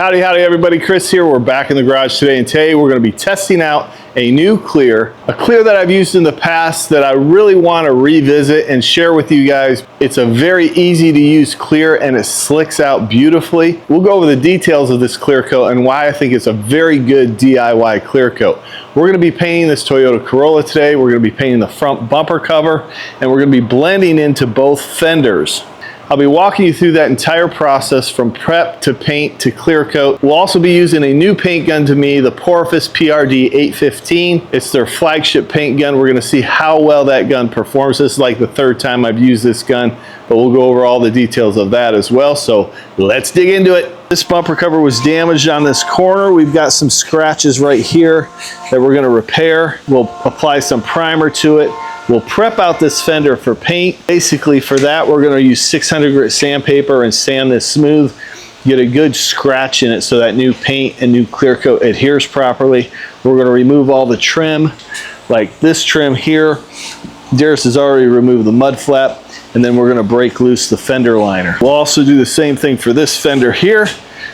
Howdy everybody, Chris here. We're back in the garage today, and today we're going to be testing out a new clear, a clear that I've used in the past that I really want to revisit and share with you guys. It's a very easy to use clear and it slicks out beautifully. We'll go over the details of this clear coat and why I think it's a very good DIY clear coat. We're going to be painting this Toyota Corolla today. We're going to be painting the front bumper cover, and we're going to be blending into both fenders. I'll be walking you through that entire process from prep to paint to clear coat. We'll also be using a new paint gun to me, the Porphis PRD 815. It's their flagship paint gun. We're gonna see how well that gun performs. This is like the third time I've used this gun, but we'll go over all the details of that as well. So let's dig into it. This bumper cover was damaged on this corner. We've got some scratches right here that we're gonna repair. We'll apply some primer to it. We'll prep out this fender for paint. Basically for that, we're gonna use 600 grit sandpaper and sand this smooth, get a good scratch in it so that new paint and new clear coat adheres properly. We're gonna remove all the trim, like this trim here. Darius has already removed the mud flap, and then we're gonna break loose the fender liner. We'll also do the same thing for this fender here,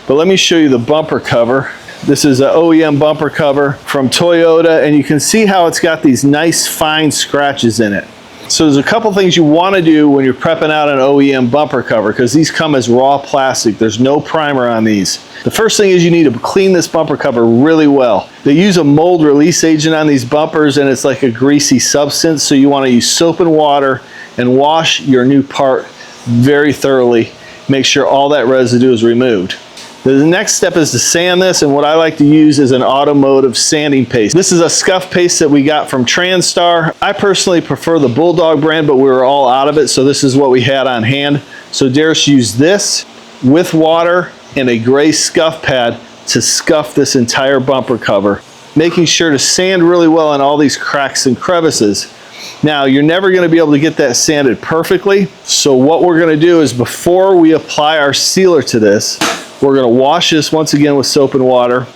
but let me show you the bumper cover. This is an OEM bumper cover from Toyota, and you can see how it's got these nice fine scratches in it. So there's a couple things you want to do when you're prepping out an OEM bumper cover, because these come as raw plastic. There's no primer on these. The first thing is you need to clean this bumper cover really well. They use a mold release agent on these bumpers, and it's like a greasy substance, so you want to use soap and water and wash your new part very thoroughly. Make sure all that residue is removed. The next step is to sand this, and what I like to use is an automotive sanding paste. This is a scuff paste that we got from Transtar. I personally prefer the Bulldog brand, but we were all out of it, so this is what we had on hand. So Darius used this with water and a gray scuff pad to scuff this entire bumper cover, making sure to sand really well on all these cracks and crevices. Now, you're never going to be able to get that sanded perfectly, so what we're going to do is before we apply our sealer to this, we're going to wash this once again with soap and water,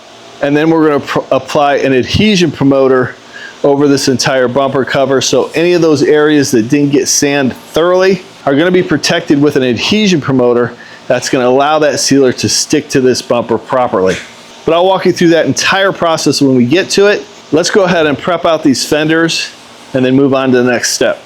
and then we're going to apply an adhesion promoter over this entire bumper cover, so any of those areas that didn't get sanded thoroughly are going to be protected with an adhesion promoter that's going to allow that sealer to stick to this bumper properly. But I'll walk you through that entire process when we get to it. Let's go ahead and prep out these fenders and then move on to the next step.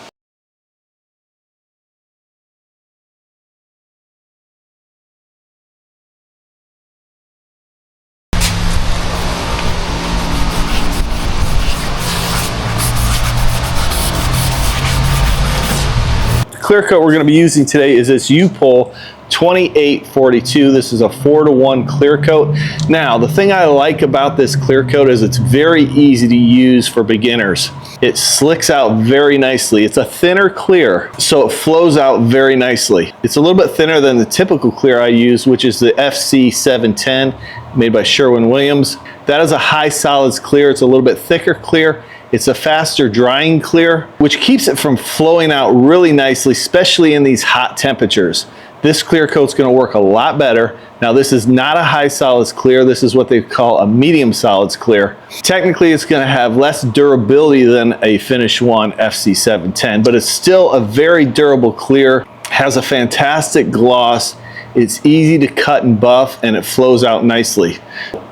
Clear coat we're going to be using today is this U-Pol 2842. This is a 4-to-1 clear coat. Now, the thing I like about this clear coat is it's very easy to use for beginners. It slicks out very nicely. It's a thinner clear, so it flows out very nicely. It's a little bit thinner than the typical clear I use, which is the FC 710 made by Sherwin-Williams. That is a high solids clear. It's a little bit thicker clear. It's a faster drying clear, which keeps it from flowing out really nicely, especially in these hot temperatures. This clear coat's going to work a lot better. Now, this is not a high solids clear. This is what they call a medium solids clear. Technically, it's going to have less durability than a Finish One FC 710, but it's still a very durable clear. Has a fantastic gloss. It's easy to cut and buff, and it flows out nicely.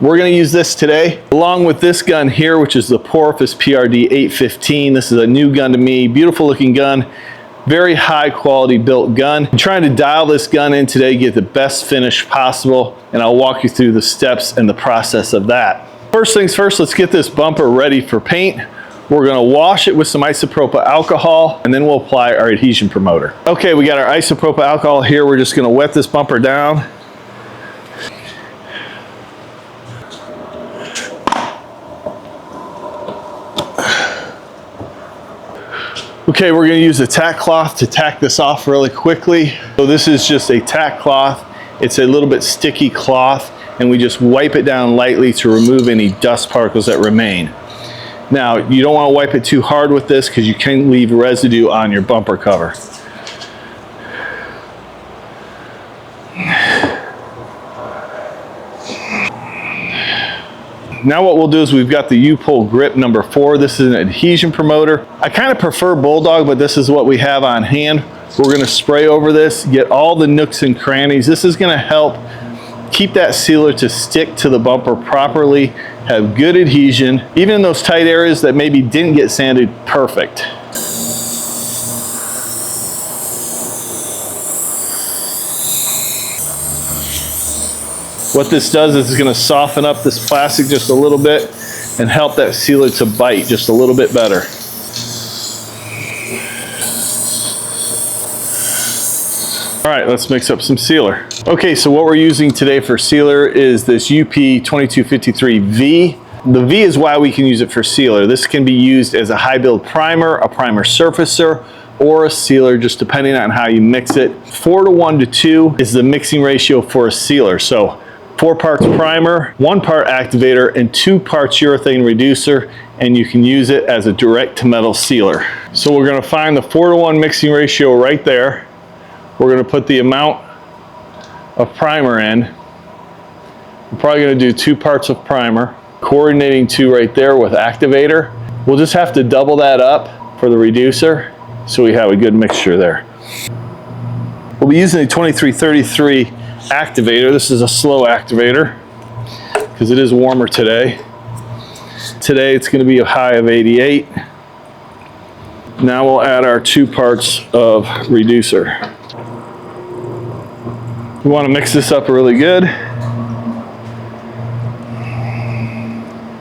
We're going to use this today along with this gun here, which is the Porphis PRD 815. This is a new gun to me. Beautiful looking gun. Very high quality built gun. I'm trying to dial this gun in today, get the best finish possible, and I'll walk you through the steps and the process of that. First things first, let's get this bumper ready for paint. We're going to wash it with some isopropyl alcohol, and then we'll apply our adhesion promoter. Okay, we got our isopropyl alcohol here. We're just going to wet this bumper down. Okay, we're going to use a tack cloth to tack this off really quickly. So this is just a tack cloth. It's a little bit sticky cloth, and we just wipe it down lightly to remove any dust particles that remain. Now, you don't want to wipe it too hard with this because you can leave residue on your bumper cover. Now what we'll do is we've got the U-Pol grip number 4. This is an adhesion promoter. I kind of prefer Bulldog, but this is what we have on hand. We're going to spray over this, get all the nooks and crannies. This is going to help keep that sealer to stick to the bumper properly, have good adhesion, even in those tight areas that maybe didn't get sanded perfect. What this does is it's going to soften up this plastic just a little bit and help that sealer to bite just a little bit better. All right, let's mix up some sealer. Okay, so what we're using today for sealer is this UP 2253V. The V is why we can use it for sealer. This can be used as a high build primer, a primer surfacer, or a sealer, just depending on how you mix it. 4:1:2 is the mixing ratio for a sealer. So 4 parts primer, 1 part activator, and 2 parts urethane reducer, and you can use it as a direct to metal sealer. So we're gonna find the 4:1 mixing ratio right there. We're going to put the amount of primer in. We're probably going to do 2 parts of primer, coordinating 2 right there with activator. We'll just have to double that up for the reducer so we have a good mixture there. We'll be using a 2333 activator. This is a slow activator because it is warmer today. Today it's going to be a high of 88. Now we'll add our 2 parts of reducer. We want to mix this up really good.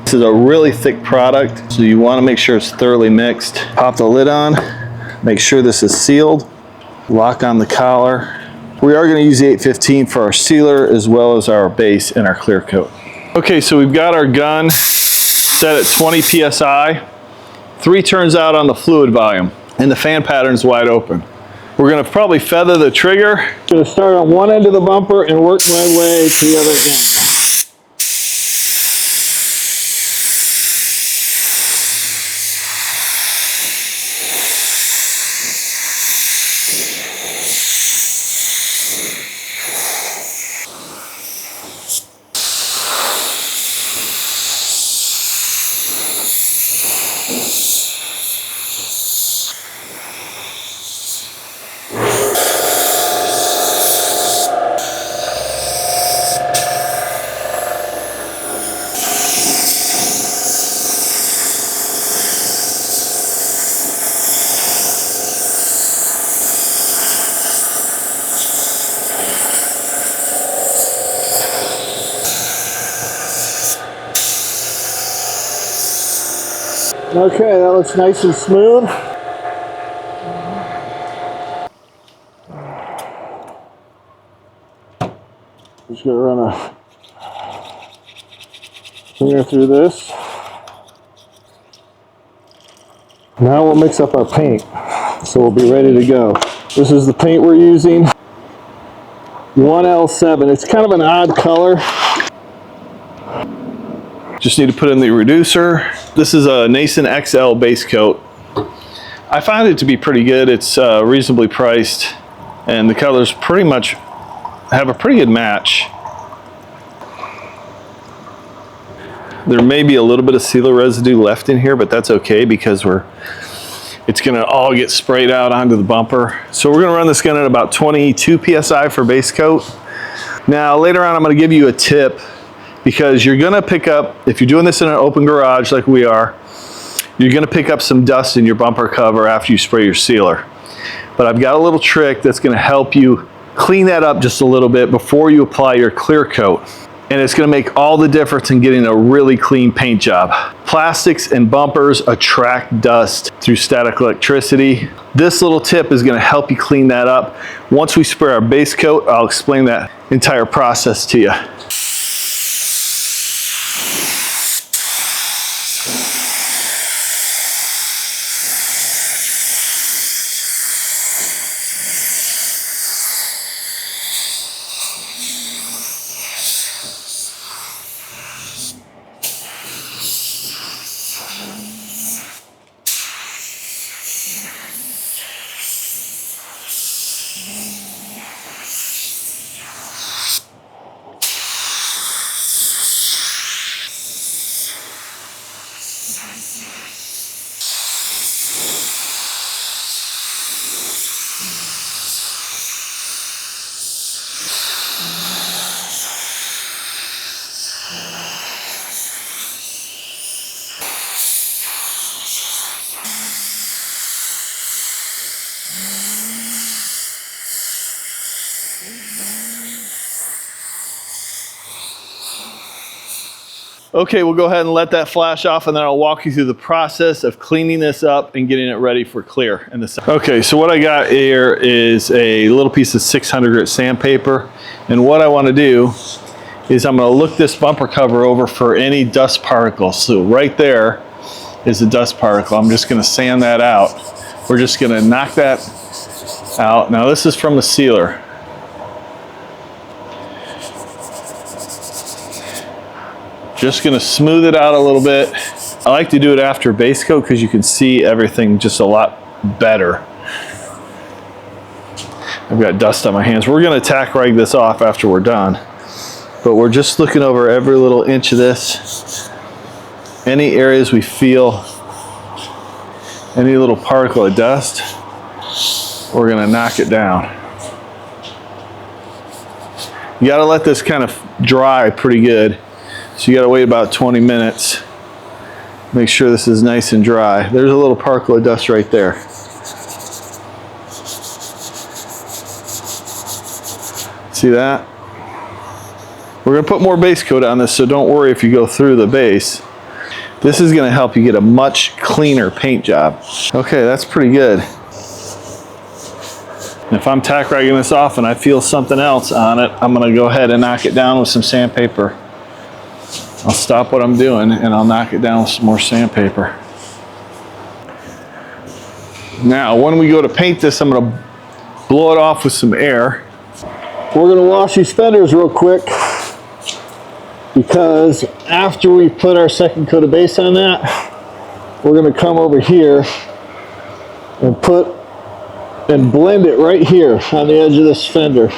This is a really thick product, so you want to make sure it's thoroughly mixed. Pop the lid on, make sure this is sealed, lock on the collar. We are going to use the 815 for our sealer as well as our base and our clear coat. Okay, so we've got our gun set at 20 PSI, 3 turns out on the fluid volume, and the fan pattern's wide open. We're going to probably feather the trigger. I'm going to start on one end of the bumper and work my way to the other end. Okay, that looks nice and smooth. Just gonna run a cleaner through this. Now we'll mix up our paint, so we'll be ready to go. This is the paint we're using, 1L7. It's kind of an odd color. Just need to put in the reducer. This is a Nason XL base coat. I find it to be pretty good. It's reasonably priced, and the colors pretty much have a pretty good match. There may be a little bit of sealer residue left in here, but that's okay because it's gonna all get sprayed out onto the bumper. So we're gonna run this gun at about 22 PSI for base coat. Now later on I'm gonna give you a tip, because you're gonna pick up, if you're doing this in an open garage like we are, you're gonna pick up some dust in your bumper cover after you spray your sealer. But I've got a little trick that's gonna help you clean that up just a little bit before you apply your clear coat. And it's gonna make all the difference in getting a really clean paint job. Plastics and bumpers attract dust through static electricity. This little tip is gonna help you clean that up. Once we spray our base coat, I'll explain that entire process to you. Okay, we'll go ahead and let that flash off, and then I'll walk you through the process of cleaning this up and getting it ready for clear. Okay, so what I got here is a little piece of 600 grit sandpaper, and what I want to do is I'm going to look this bumper cover over for any dust particles. So right there is a dust particle. I'm just going to sand that out. We're just going to knock that out. Now this is from the sealer. Just going to smooth it out a little bit. I like to do it after base coat because you can see everything just a lot better. I've got dust on my hands. We're going to tack rag this off after we're done. But we're just looking over every little inch of this. Any areas we feel any little particle of dust, we're going to knock it down. You got to let this kind of dry pretty good. So you got to wait about 20 minutes. Make sure this is nice and dry. There's a little particle of dust right there. See that? We're going to put more base coat on this, so don't worry if you go through the base. This is going to help you get a much cleaner paint job. Okay, that's pretty good. If I'm tack ragging this off and I feel something else on it, I'm going to go ahead and knock it down with some sandpaper. I'll stop what I'm doing and I'll knock it down with some more sandpaper. Now, when we go to paint this, I'm going to blow it off with some air. We're going to wash these fenders real quick because after we put our second coat of base on that, we're going to come over here and blend it right here on the edge of this fender.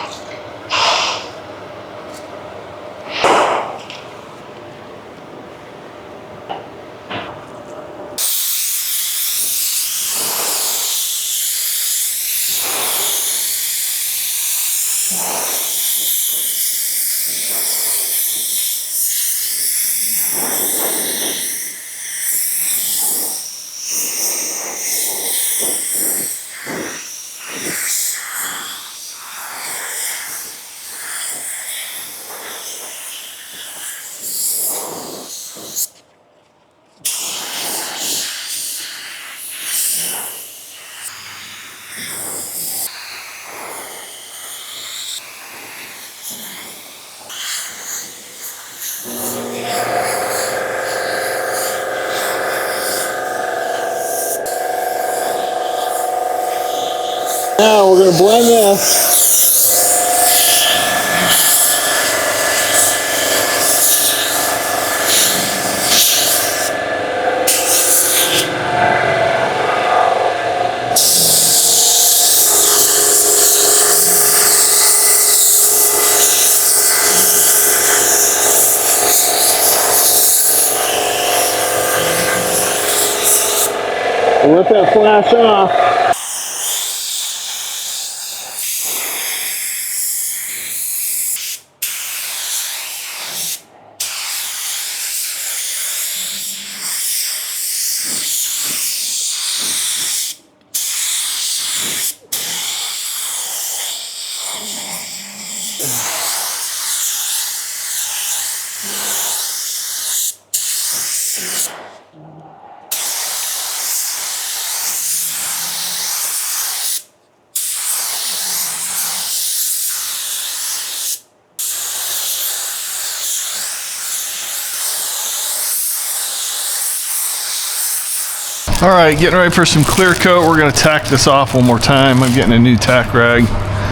Now we're going to blend this. We'll let that flash off. All right, getting ready for some clear coat. We're gonna tack this off one more time. I'm getting a new tack rag.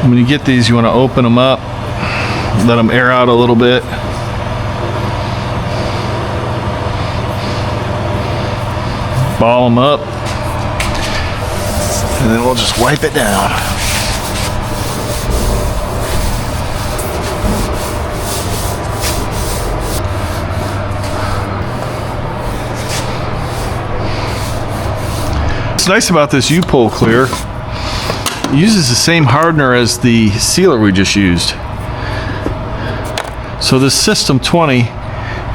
When you get these, you wanna open them up, let them air out a little bit. Ball them up, and then we'll just wipe it down. What's nice about this U-Pull clear, it uses the same hardener as the sealer we just used. So this System 20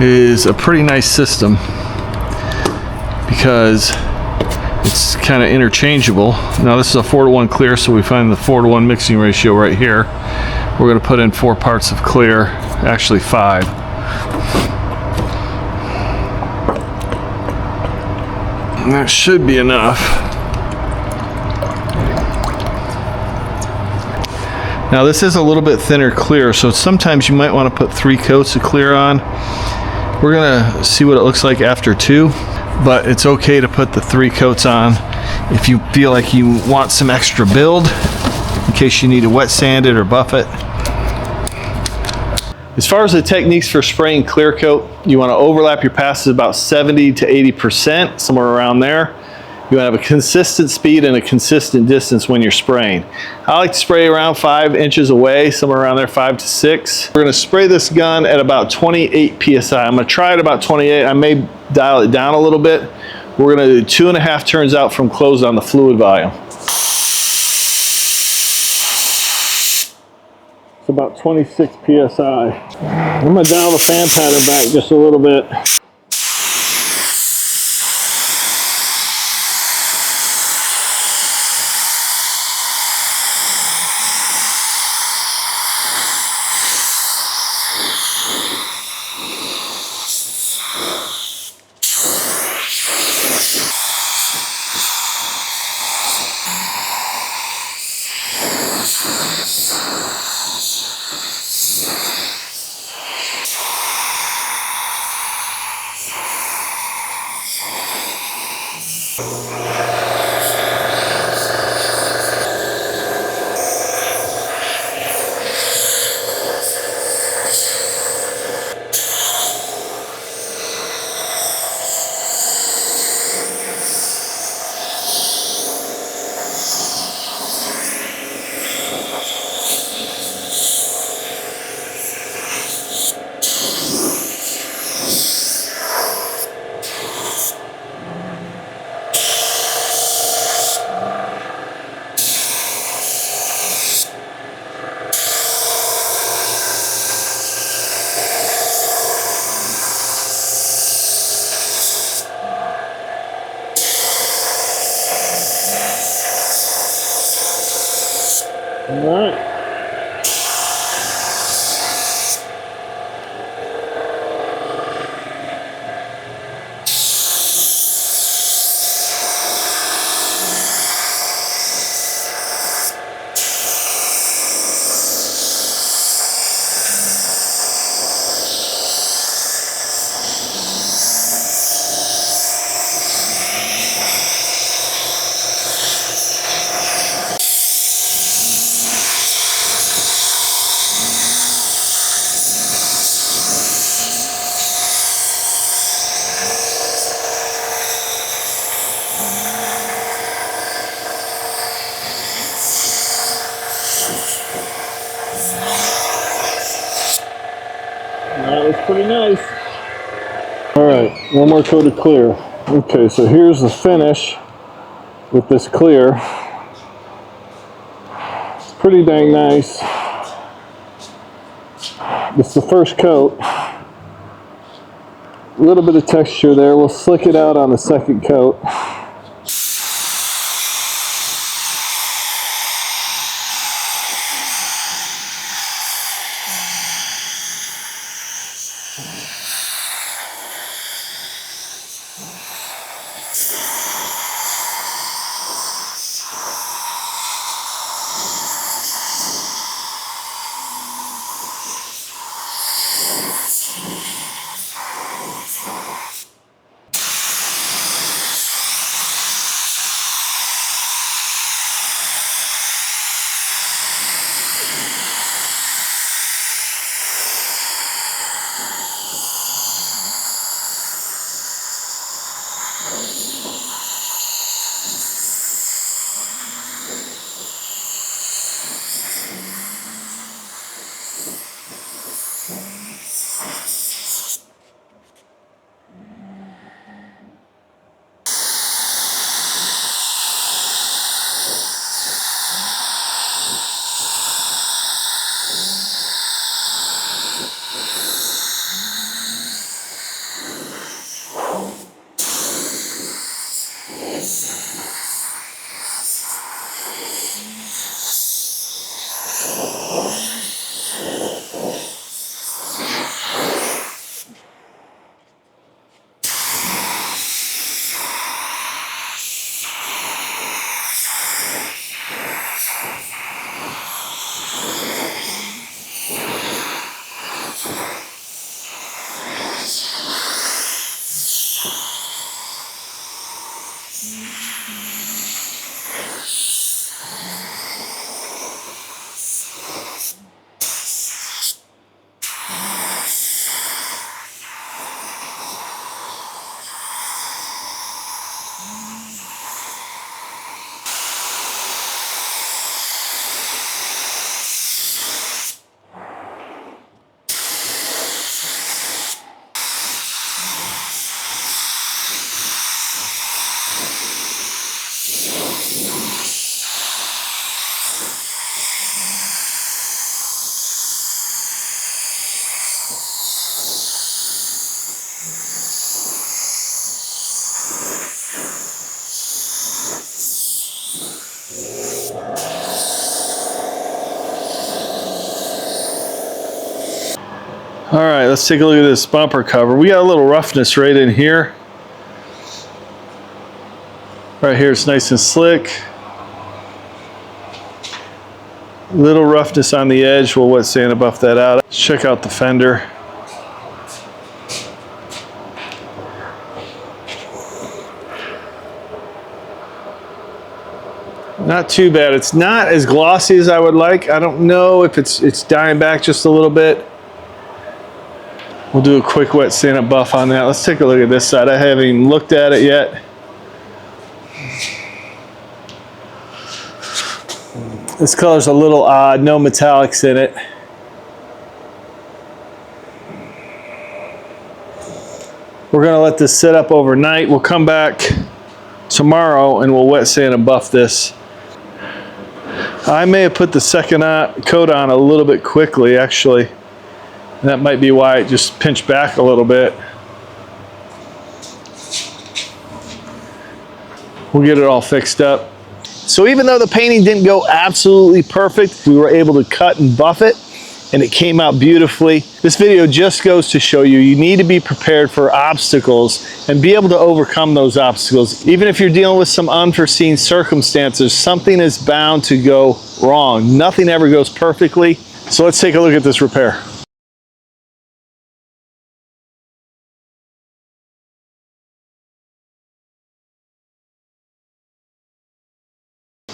is a pretty nice system because it's kind of interchangeable. Now this is a 4-to-1 clear, so we find the 4-to-1 mixing ratio right here. We're going to put in 4 parts of clear, actually 5. And that should be enough. Now this is a little bit thinner clear, so sometimes you might want to put 3 coats of clear on. We're gonna see what it looks like after 2, but it's okay to put the 3 coats on if you feel like you want some extra build, in case you need to wet sand it or buff it. As far as the techniques for spraying clear coat, you want to overlap your passes about 70 to 80%, somewhere around there. You want to have a consistent speed and a consistent distance when you're spraying. I like to spray around 5 inches away, somewhere around there, 5 to 6. We're going to spray this gun at about 28 PSI. I'm going to try it about 28. I may dial it down a little bit. We're going to do 2.5 turns out from closed on the fluid volume. It's about 26 PSI. I'm going to dial the fan pattern back just a little bit. All right. That was pretty nice. All right, one more coat of clear. Okay, so here's the finish with this clear. It's pretty dang nice. This is the first coat. A little bit of texture there. We'll slick it out on the second coat. All right, let's take a look at this bumper cover. We got a little roughness right in here. Right here it's nice and slick. Little roughness on the edge. We'll wet sand to buff that out. Let's check out the fender. Not too bad. It's not as glossy as I would like. I don't know if it's dying back just a little bit. We'll do a quick wet sand and buff on that. Let's take a look at this side. I haven't even looked at it yet. This color's a little odd, no metallics in it. We're gonna let this sit up overnight. We'll come back tomorrow and we'll wet sand and buff this. I may have put the second coat on a little bit quickly, actually. And that might be why it just pinched back a little bit. We'll get it all fixed up. So even though the painting didn't go absolutely perfect, we were able to cut and buff it, and it came out beautifully. This video just goes to show you, you need to be prepared for obstacles and be able to overcome those obstacles. Even if you're dealing with some unforeseen circumstances, something is bound to go wrong. Nothing ever goes perfectly. So let's take a look at this repair.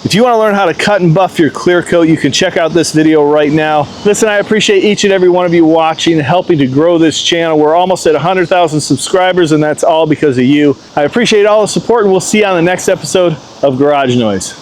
If you want to learn how to cut and buff your clear coat, you can check out this video right now. Listen, I appreciate each and every one of you watching and helping to grow this channel. We're almost at 100,000 subscribers, and that's all because of you. I appreciate all the support, and we'll see you on the next episode of Garage Noise.